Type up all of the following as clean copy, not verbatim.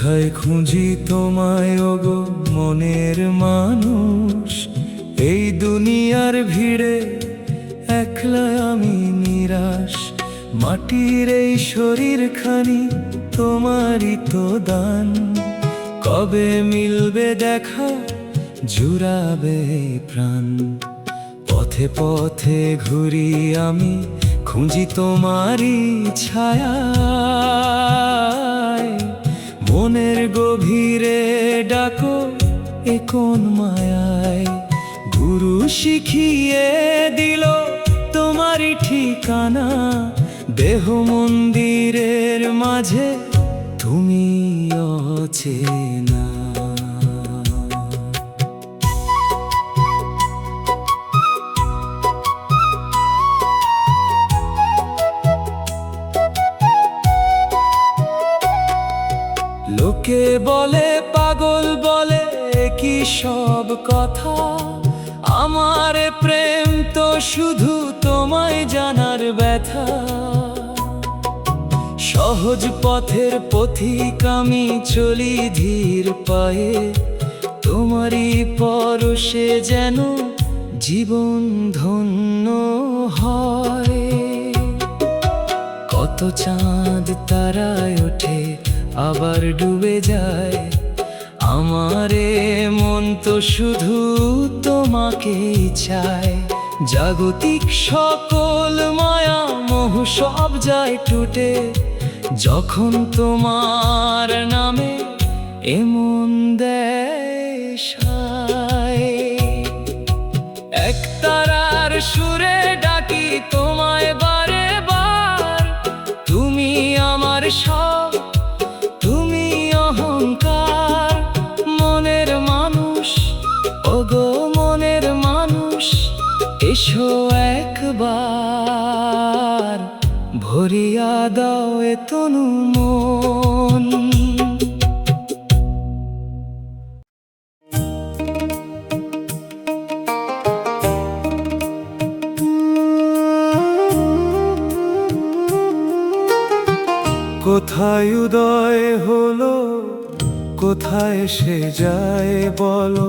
কোথায় খুঁজি তোমায় ওগো মনের মানুষ, এই দুনিয়ার ভিড়ে একলা আমি নিরাশ। মাটির এই শরীরখানি তোমারই তো দান, কবে মিলবে দেখা, জুড়াবে এই প্রাণ। পথে পথে ঘুরি আমি, খুঁজি তোমারই ছায়া, মনের গভীরে ডাকো এ কোন মায়ায়। গুরু শিখিয়ে দিল তোমারই ঠিকানা, দেহ মন্দিরের মাঝে তুমি অচেনা। লোকে বলে পাগল বলে কি সব কথা, আমার প্রেম তো শুধু তোমায় জানার ব্যথা। সহজ পথের পথিক আমি চলি ধীর পায়ে, তোমারই পরশে যেন জীবন ধন্য হয়। কত চাঁদ তারায় ওঠে আবার ডুবে যায়, আমারে মন তো শুধু তোমাকেই চায়। জাগতিক সকল মায়া মোহ সব যায় টুটে, যখন তোমার নামে এমন দেয় সায়। এক তারার সুরে ডাকি তোমায় বারে বার, তুমি আমার সব, তুমি অহংকার। মনের মানুষ ওগো মনের মানুষ, এসো একবার ভরিয়া দাও এ তনু মন। কোথায় উদয় হলো, কোথায় সে যায় বলো,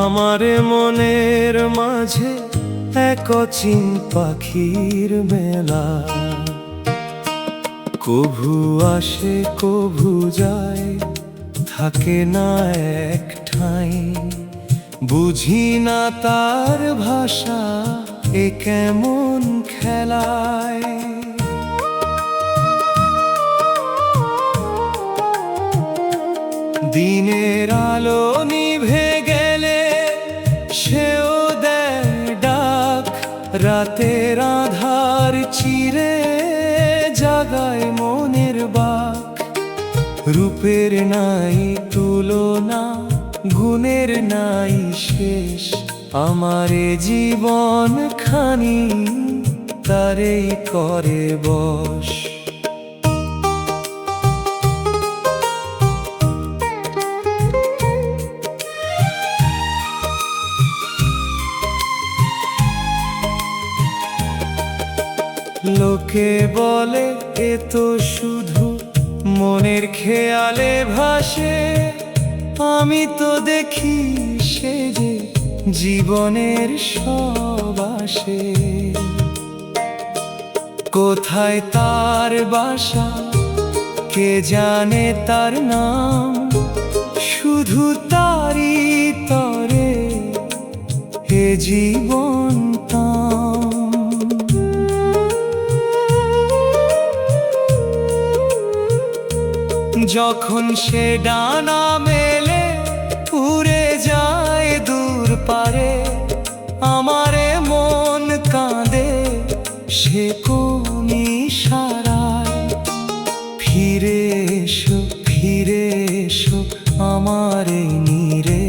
আমারে মনের মাঝে এক অচিন পাখির মেলা। কভু আসে কভু যায়, থাকে না এক ঠাঁই। বুঝি না তার ভাষা, এ কেমন খেলায়। দিনের আলো নিভে গেলে সেও দেয় ডাক, রাতের আধার চিরে জাগায় মনের বাক। রূপের নাই তুলনা, গুণের নাই শেষ, আমার জীবন খানি তারেই করে বশ। লোকে বলে এ তো শুধু মনের খেয়ালে ভাসে, আমি তো দেখি সে যে জীবনের সব আসে। কোথায় তার বাসা, কে জানে তার নাম, শুধু তারই তরে এ জীবন তাম। যখন সে ডানা মেলে উড়ে যায় দূর পারে, আমারে মন কাঁদে সে কোন ইশারায়। ফিরে এসো ফিরে এসো আমারে নীরে,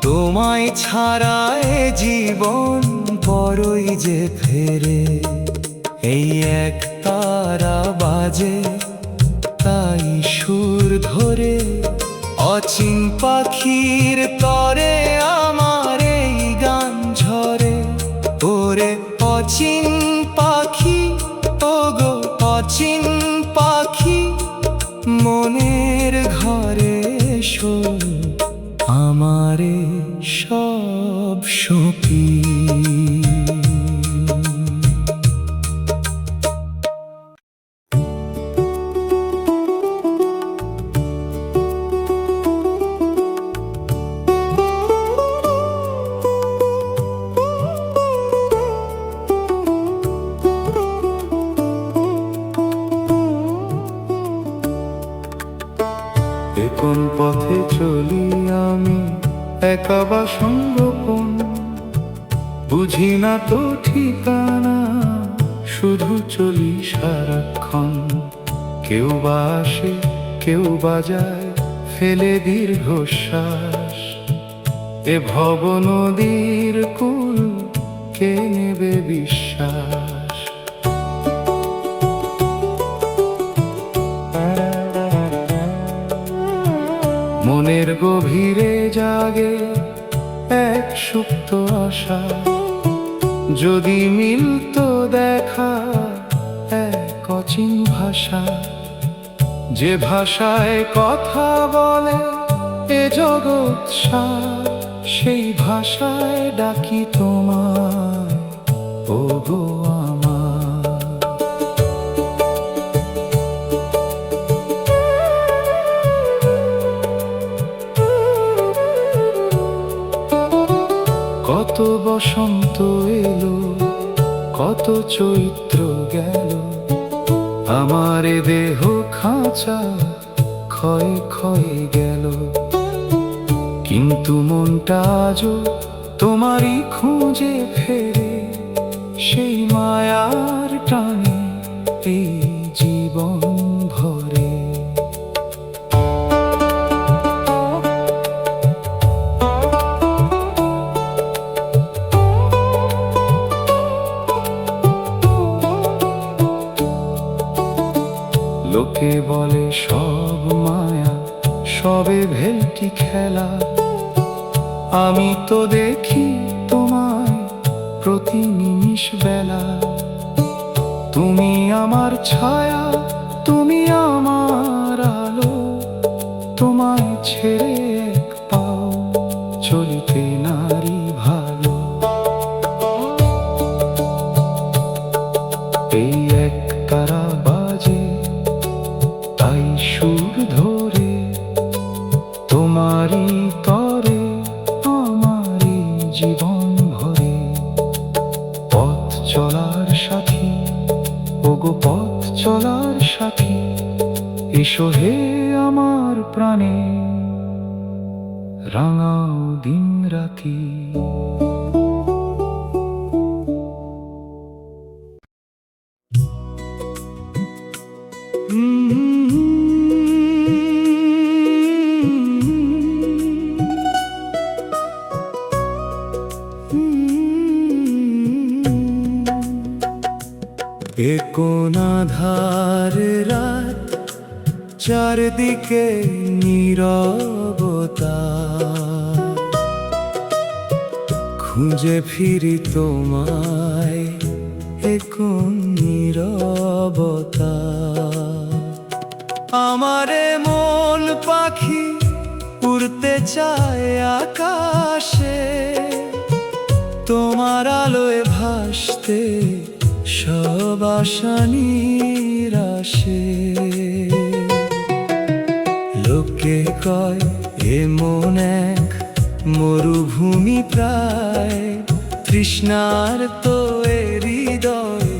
তোমায় ছাড়া এ জীবন বড়ই যে ফেরে। এই এক তারা বাজে তাই সুর ধরে, অচিন পাখির তরে আমার এই গান ঝরে। ওরে অচিন পাখি ওগো অচিন পাখি, মনে মনের ঘরে এসো, আমারে সব সপি। কোন পথে চলি আমি, একা বা সঙ্গোপন, বুঝি না তো ঠিকানা, শুধু চলি সারাক্ষণ। কেউ বা আসে, কেউ বা যায়, ফেলে দীর্ঘশ্বাস। এ ভব নদীর কূল কে নেবে বিশ্বাস? মনের গভীরে জাগে এক সুপ্ত আশা, যদি মিলতো দেখা এক অচিন ভাষা। যে ভাষায় কথা বলে এ জগৎ সার, সেই ভাষায় ডাকি তোমায়, ওগো আমার। কত বসন্ত এলো, কত চৈত্র গেল, আমার এ দেহ খাঁচা ক্ষয়ে ক্ষয়ে গেল। কিন্তু মনটা আজও তোমারই খুঁজে ফেরে, সেই মায়ার টানে এই জীবন ভরে। লোকে বলে সব মায়া, সবে ভেলটি খেলা। আমি তো দেখি তোমায় প্রতি নিমিষ বেলা। তুমি আমার ছায়া, তুমি আমার আলো, তোমায় ছেড়ে এক পাও চলিতে নারী ভালো। এই এক তারা বাজে, তাই সুর ধরে তোমারই তরে আমারই জীবন ভরে। পথ চলার সাথী, ওগো পথ চলার সাথী, এসো হে আমার প্রাণে, রাঙাও দিন রাতি। এ কোন আঁধার রাত, চারদিকে নীরবতা, খুঁজে ফিরি তোমায়, এ কোন নীরবতা। আমারে মন পাখি উড়তে চায় আকাশে, তোমার আলোয় ভাসতে সব আশা নিরাশে। লোকে কয় এ মন এক মরুভূমি প্রায়, তৃষ্ণার তো এ হৃদয়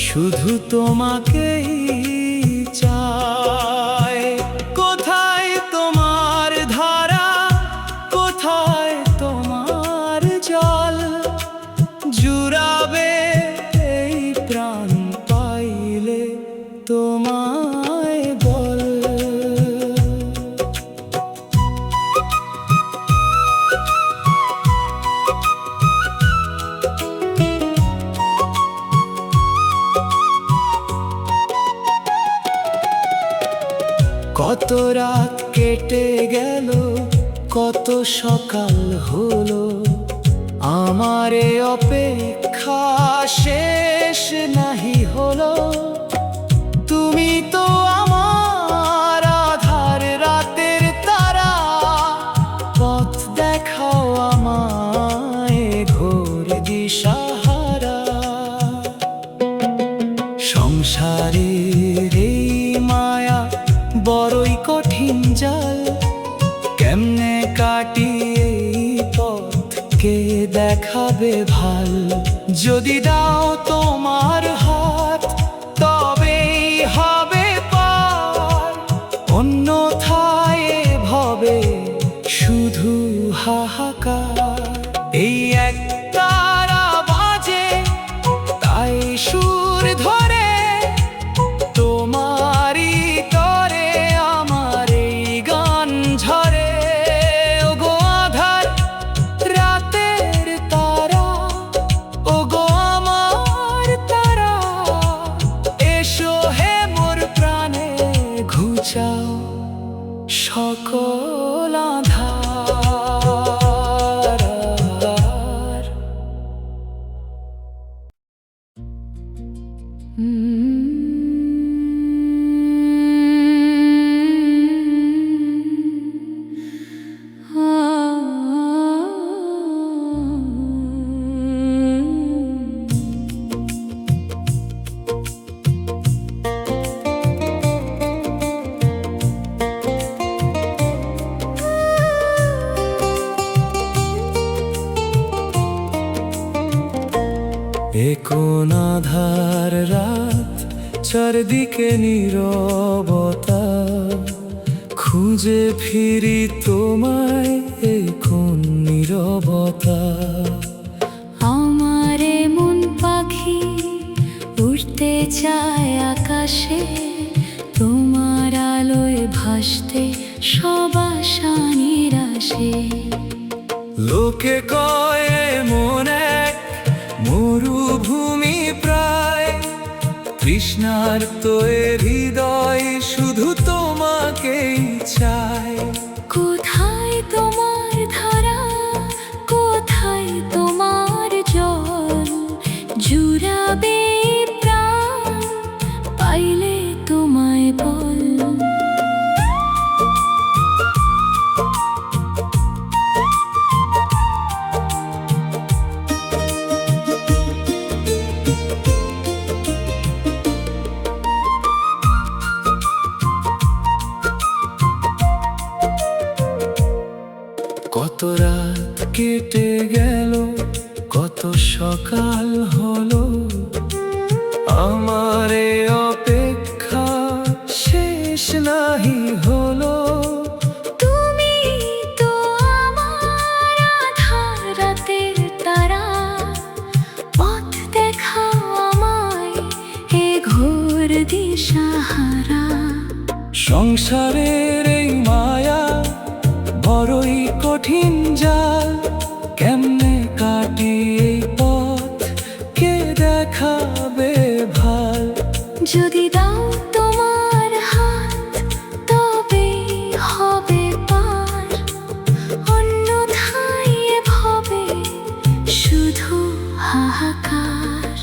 শুধু তোমাকেই চায়। কোথায় তোমার ধারা, কোথায় তোমার জল, জুড়াবে এই প্রাণ পাইলে তোমায় বল। কত রাত কেটে গেল, কত সকাল হলো, আমার এ অপেক্ষা শেষ নাহি হলো। তুমি তো আমার আধার দেখাবে ভাল। যদি দাও তোমার হাত তবেই হবে পার, অন্যথায় ভবে শুধু হাহাকার। এই এক তারা বাজে তাই সুর ধরে, তোমারই তরে আমার এই গান ঝরে। ওগো আধার রাতের তারা, ওগো আমার তারা, এসো হে মোর প্রাণে ঘুচাও সকল আধার। এ কোন আধার রাত, চারদিকে নীরবতা, খুঁজে ফিরি তোমায় এ কোন নীরবতা। আমার মন পাখি উড়তে চায় আকাশে, তোমার আলোয় ভাসতে সব আশা নিরাশে। লোকে কয় মন এক মরুভূমি প্রায়, তৃষ্ণার তো হৃদয় শুধু তোমাকেই চায়। কোথায় তোমার ধারা, কোথায় তোমার জল, জুড়াবে প্রাণ পাইলে তোমায় বল। কত রাত কেটে গেল, কত সকাল হলো, আমার এ অপেক্ষা শেষ নাহি হলো। তুমি তো আমার আধার রাতের তারা, পথ দেখাও আমায় এ ঘোর দিশাহারা। সংসারের এই মায়া বড়ই কঠিন জাল, কেমনে কাটি এই পথ কে দেখাবে ভাল। যদি দাও তোমার হাত তবেই হবে পার, অন্যথায় ভবে শুধু হাহাকার।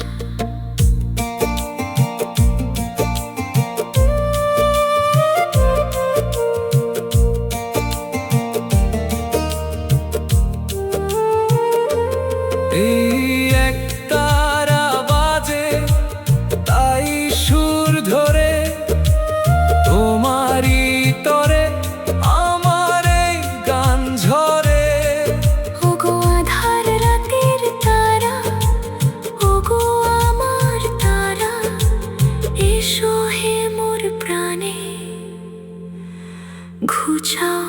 এই এক তারা বাজে তাই সুর ধরে, তোমারই তরে আমার এই গান ঝরে। ওগো আধার রাতের তারা, ওগো আমার তারা, এসো হে মোর প্রাণে ঘুচাও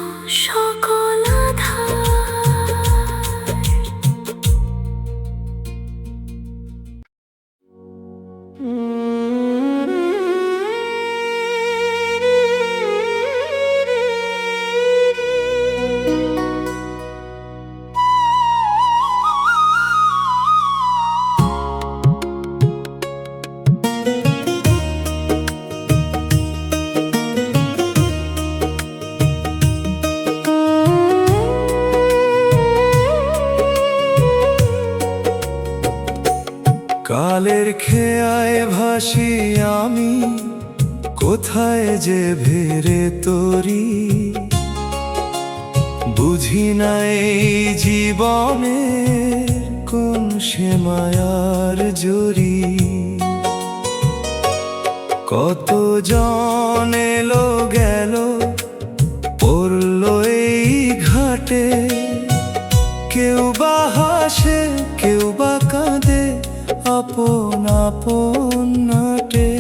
সকল আধার। কালের খেয়ায় ভাসি আমি, কোথায় যে ভেরে তরি, বুঝি না এই জীবনে কোন সে মায়ার জরি। কত জন এলো গেল পড়লো এই ঘাটে, কেউ বাহার হাসে কেউ বা কাঁদে আপন আপন নাটে।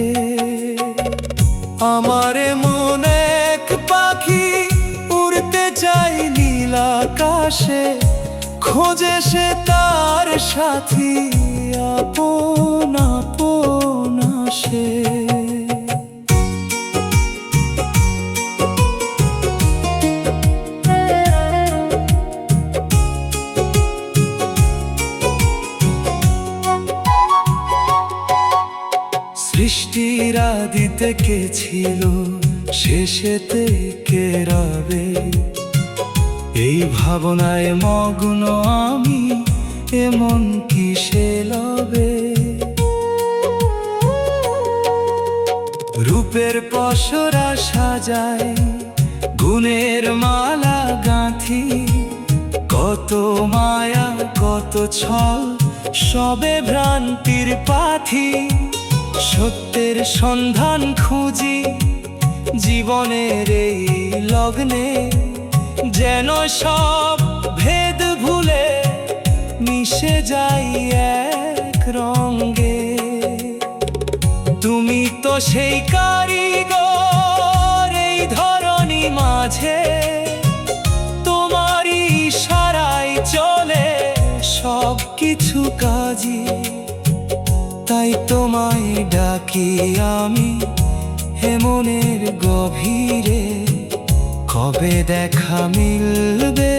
আমারে মন এক পাখি উড়তে চাই নীল আকাশে, খোঁজে সে তার সাথী আপন আপন আসে। সৃষ্টির আদিতে কে ছিল, শেষেতে কে রবে, এই ভাবনায় মগ্ন আমি এমন কিসে লবে। রূপের পসরা সাজায় গুণের মালা গাঁথি, কত মায়া কত ছল সবে ভ্রান্তির পাথি। সত্যের সন্ধান খুঁজি জীবনের এই লগ্নে, যেন সব ভেদ ভুলে মিশে যাই এক রঙে। তুমি তো সেই কারিগর এই ধরনী মাঝে, তোমারই ইশারায় চলে সব কিছু কাজই। তাই তোমায় ডাকি আমি হে মনের গভীরে, কবে দেখা মিলবে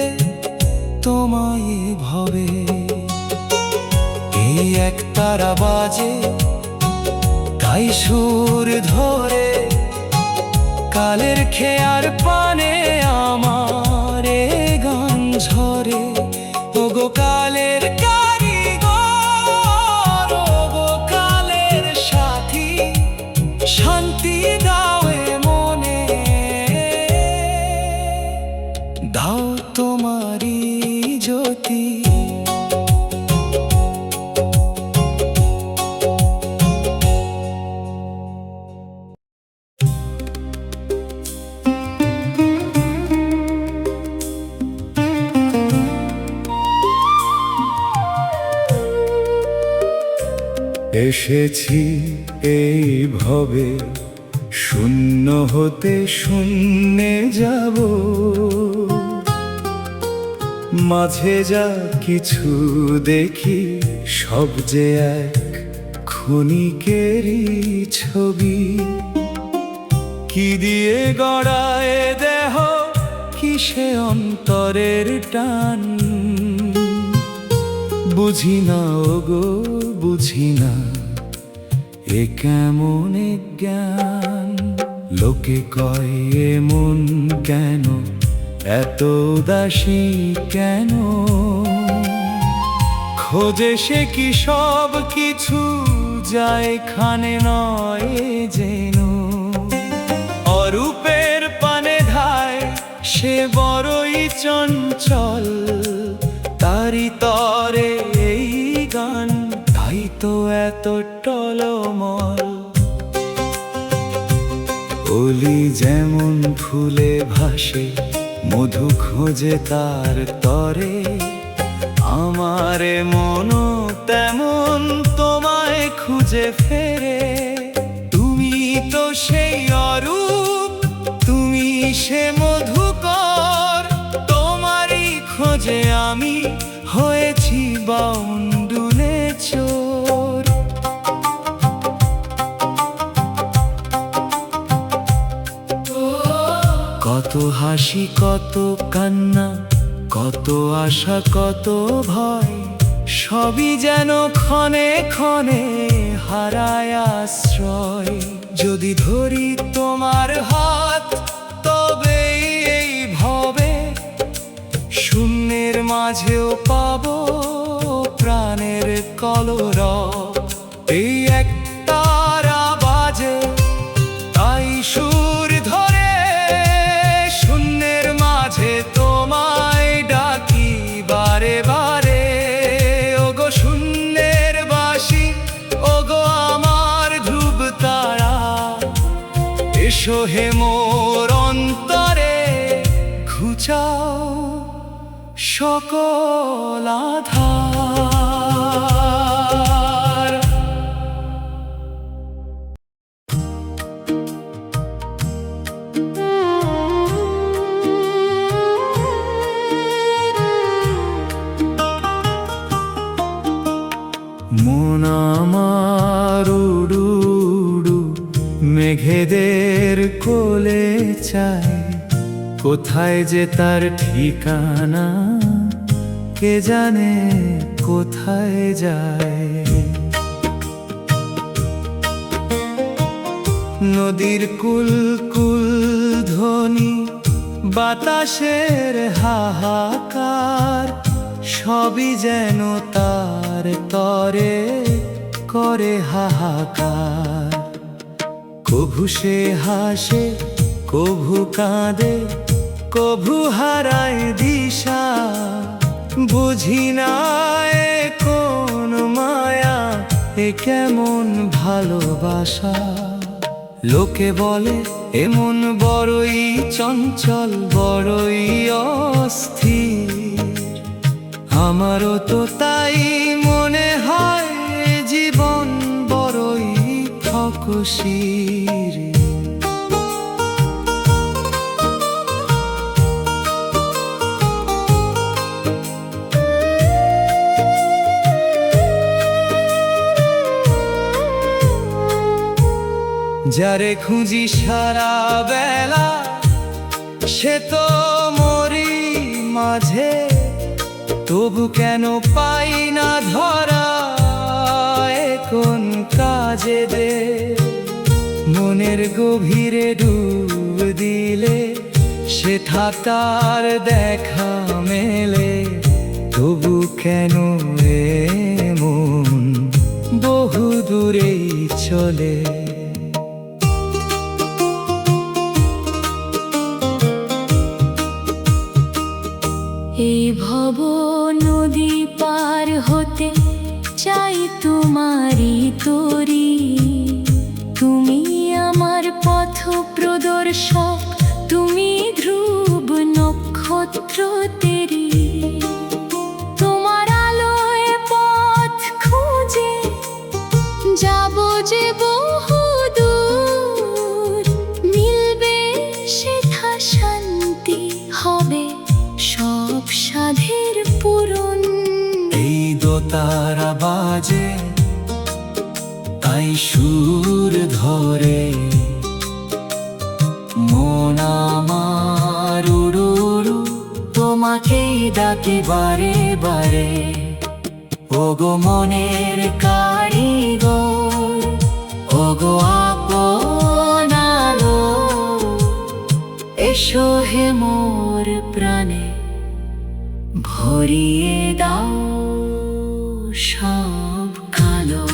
তোমায় ভবে। এই এক তারা বাজে তাই সুর ধরে, কালের খেয়ার পানে আমার এ গান ঝরে। ওগো কালের কারিগর, ওগো কালের সাথী, শান্তি দাও এ মনে, দাও তোমারি জ্যোতি। এসেছি এই ভবে, শূন্য হতে শূন্যে যাব। মাঝে যা কিছু দেখি সব যে এক ক্ষণিকেরই ছবি। কি দিয়ে গড়ায় দেহ, কিসে অন্তরের টান, বুঝি না ওগো বুঝি না এ কেমন জ্ঞান। লোকে কয় এমন কেন, এত উদাসী কেন, খোঁজে সে কি সব কিছু যায় খানে নয় যেন। অরূপের পানে ধায় সে বড়ই চঞ্চল, তারি তরে এই গান তাই তো এত টলমল। অলি যেমন ফুলে ভাসে মধু খোঁজে তার তরে, আমারে মনো তেমন তোমায় খুঁজে ফেরে। তুমি তো সেই অরূপ, তুমি সে মধুকর, তোমারই খোঁজে আমি হয়েছি বাউন্ডুলে চোর। কত হাসি কত কান্না, কত আশা কত ভয়, সবই যেন ক্ষণে ক্ষণে হারায় আশ্রয়। যদি ধরি তোমার হাত তবে এই ভবে, শূন্যের মাঝেও পাবো প্রাণের কলরব। এই এক তারা বাজে তাই সুর ধরে, শূন্যের মাঝে তোমায় ডাকি বারে বারে। ওগো শূন্যের বাসি, ওগো আমার ধ্রুব তারা, এসো হে মোর অন্তরে, ঘুচাও সকল আধার। কোথায় যে তার ঠিকানা, কে জানে কোথায় যায়। নদীর কুল কুল ধ্বনি, বাতাসের হাহাকার, সবই যেন তার তরে করে হাহাকার। কভু সে হাসে, কভু কাঁদে, কভু হারায় দিশা। বুঝি না এ কোন মায়া, এ কেমন ভালোবাসা। লোকে বলে এমন বড়ই চঞ্চল, বড়ই অস্থির। আমারও তো তাই মনে হয়, জীবন বড়ই ফকশির। যারে খুঁজি সারা বেলা, সে তো মরি মাঝে। তবু কেন পাই না ধরা, এ কোন কাজে দে। মনের গভীরে ডুব দিলে, সে থাকার দেখা মেলে। তবু কেন এমন বহু দূরেই চলে। এই ভব নদী পার হতে চাই তোমারই তরি। তুমি আমার পথ প্রদর্শক, তুমি ধ্রুব নক্ষত্র তেরি। তোমার আলোয় পথ খুঁজে যাব যে বহু দূর। মিলবে সেথা শান্তি, হবে সব সাধের পূরণ। এই দোতারা বাজে, তাই সুর ধরে। মন আমার উড়ুরু, তোমাকেই ডাকে বারে বারে। ওগো মনের কারিগর, ওগো আপন আলো। এসো হে মোর প্রাণে, ভরিয়ে দাও সব কালো।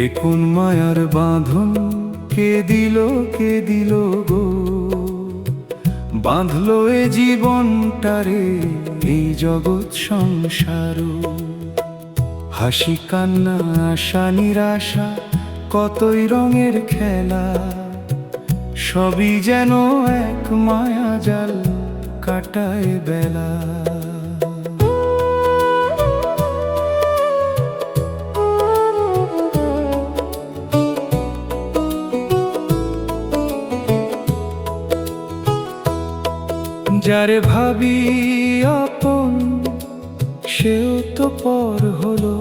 এ কোন মায়ার বাঁধন, কে দিল গো। বাঁধলো এ জীবনটারে, এই জগৎ সংসার। হাসি কান্না আশা নিরাশা, কতই রঙের খেলা। সবই যেন এক মায়া জাল, কাটায় বেলা। যারে ভাবি আপন, সেও তো পর হলো।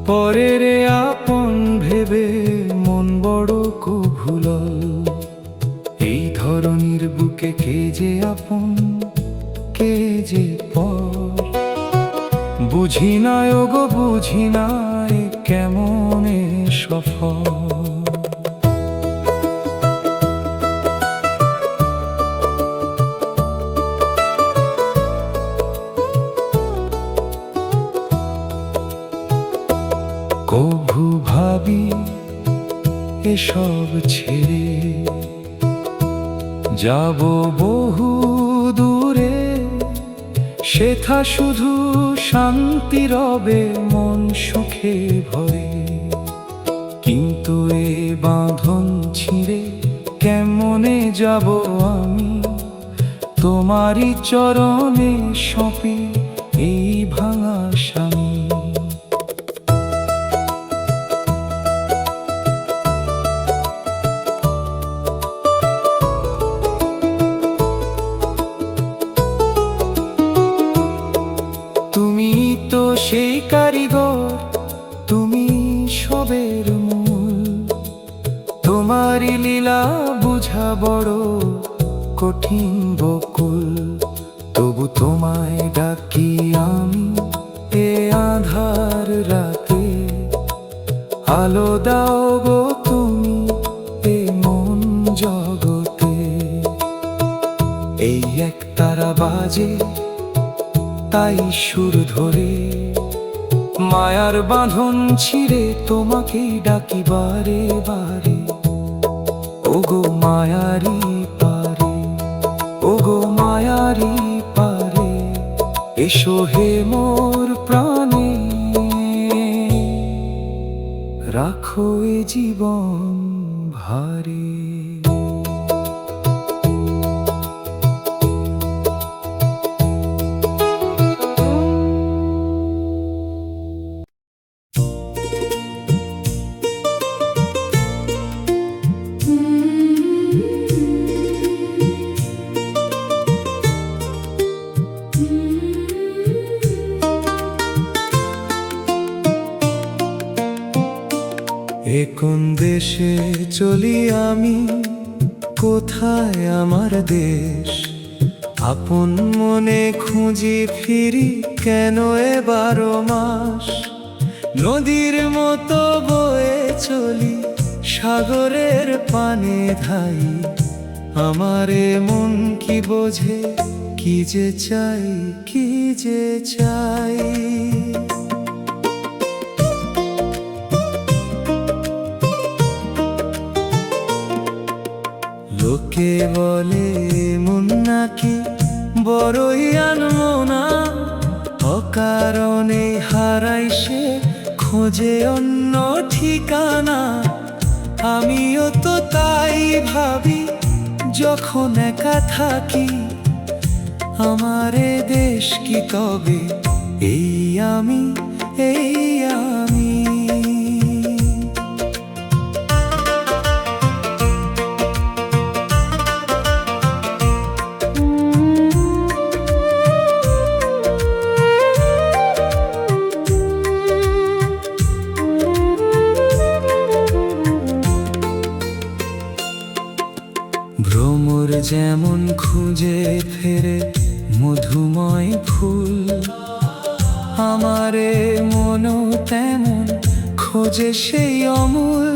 পরের আপন ভেবে মন বড় কভুলল। এই ধরনীর বুকে কে যে আপন, কে যে পর। বুঝি না ওগো বুঝি না, এ কেমনে সফল। কভু ভাবি এসব ছেড়ে, যাব বহু দূরে। সেথা শুধু শান্তি রবে, মন সুখে ভরে। কিন্তু এ বাঁধন ছিঁড়ে কেমনে যাব আমি, তোমারই চরণে সঁপে এই ভাঙা স্বামী। বড় কঠিন বকুল, তবু তোমায় ডাকি আমি এ আঁধার রাতে। আলো দাও গো তুমি এ মন জগতে। এই এক তারা বাজে তাই সুর ধরে, মায়ার বাঁধন ছিঁড়ে তোমাকেই ডাকি বারে বারে। ওগো মায়ারি পারে, ওগো মায়ারি পারে, এসো হে মোর প্রাণে, রাখো এ জীবন ভারে। এ কোন দেশে চলি আমি, কোথায় আমার দেশ? আপন মনে খুঁজি ফিরি কেন এ 12 মাস? নদীর মতো বয়ে চলি সাগরের পানে ধাই, আমার এ মন কি বোঝে কি যে চাই, কি যে চাই। লোকে বলে মন নাকি বড়ই আনমনা, অকারণে হারাই সে খোঁজে অন্য ঠিকানা। আমিও তো তাই ভাবি যখন একা থাকি, আমার এ দেশ কি তবে এই আমি, এই আমি। ভ্রমর যেমন খুঁজে ফেরে মধুময় ফুল, আমারে মনও তেমন খোঁজে সেই অমূল।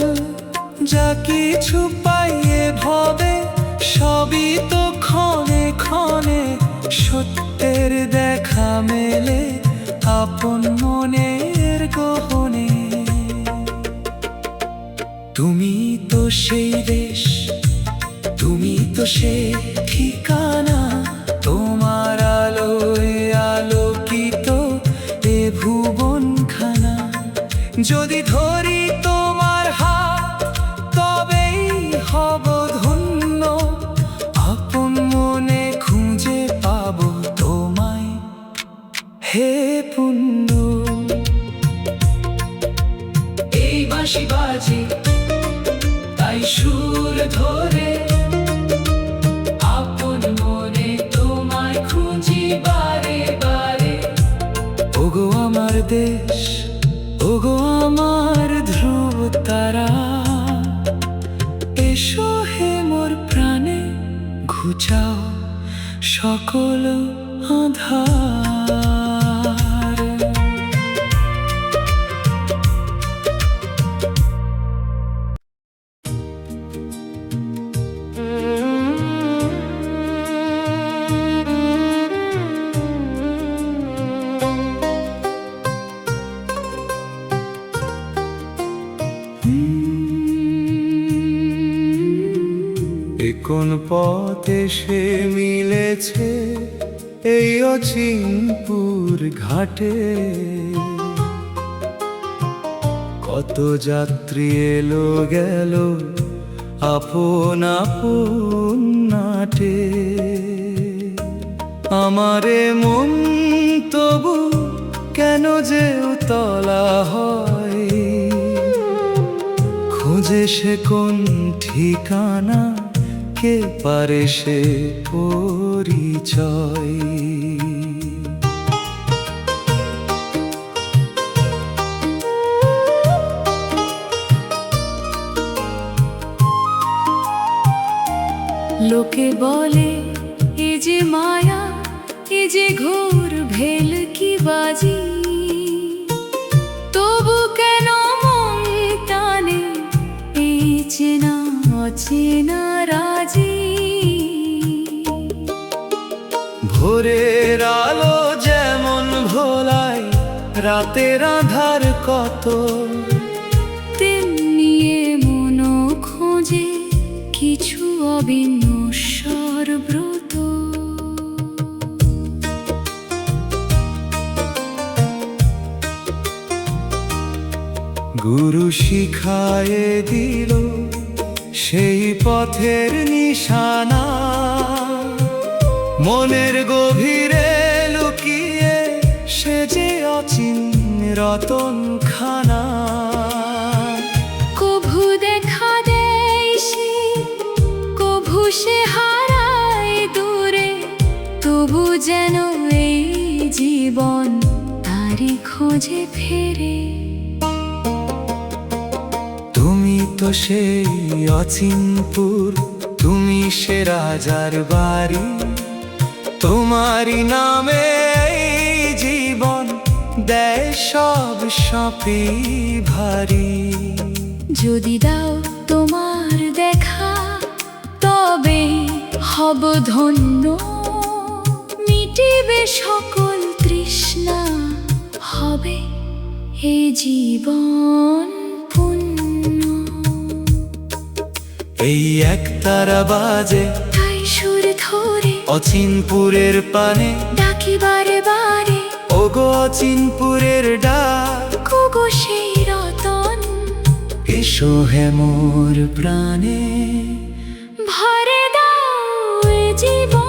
যা কিছু পাইয়ে ভবে সবই তো ক্ষণে ক্ষণে, সত্যের দেখা মেলে আপন মনের গহনে। তুমি তো সেই দেশ, তুমি তো সে ঠিকানা, তোমার আলোয় আলোকিত এ ভুবনখানা। যদি ধরি তোমার হাত তবেই হব ধন্য, আপন মনে খুঁজে পাব তোমায় হে পুণ্য। এই বাঁশি বাজে তাই সুর ধরে, আপন মনে তোমায় খুঁজি বারে বারে। ওগো আমার দেশ, ওগো আমার ধ্রুব তারা, এসো হে মোর প্রাণে, ঘুচাও সকল আঁধার। কোন পথে সে মিলেছে এই অচিনপুর ঘাটে? কত যাত্রী এলো গেল আপন আপন নাটে। আমারে মন তবু কেন যে উতলা হয়, খোঁজে সে কোন ঠিকানা, কে পারে সে পরিচয়। লোকে বলে এ যে মায়া, এ যে ঘোর ভেলকি বাজি, তবু কেন মন টানে এই চেনা অচেনা রাজি। ভোরের আলো যেমন ভোলায় রাতের আধার কত, তেমনি এ মনও খোঁজে কিছু অবিনশ্বর ব্রত। গুরু শিখায়ে দিল সেই পথের নিশানা, মনের গভীরে লুকিয়ে সে যে অচিন রতন খানা। কভু দেখা দেয় সে, কভু সে হারায় দূরে, তবু যেন এই জীবন তারি খোঁজে ফেরে। তুমি তো সেই অচিনপুর, তুমি সে রাজার বাড়ি, তোমারই নামে এই জীবন দেয় সব সপি ভারী। যদি দাও তোমার দেখা, তবে হব ধন্য, মিটিবে সকল তৃষ্ণা, হবে এ জীবন পূর্ণ। এই এক তারা বাজে তাই সুর ধরে অচিনপুরের পানে, ডাকি বারে বারে ওগো অচিনপুরের ডাক, কোগো সেই রতন। এসো হে মোর প্রাণে, ভরে দাও এ জীবন।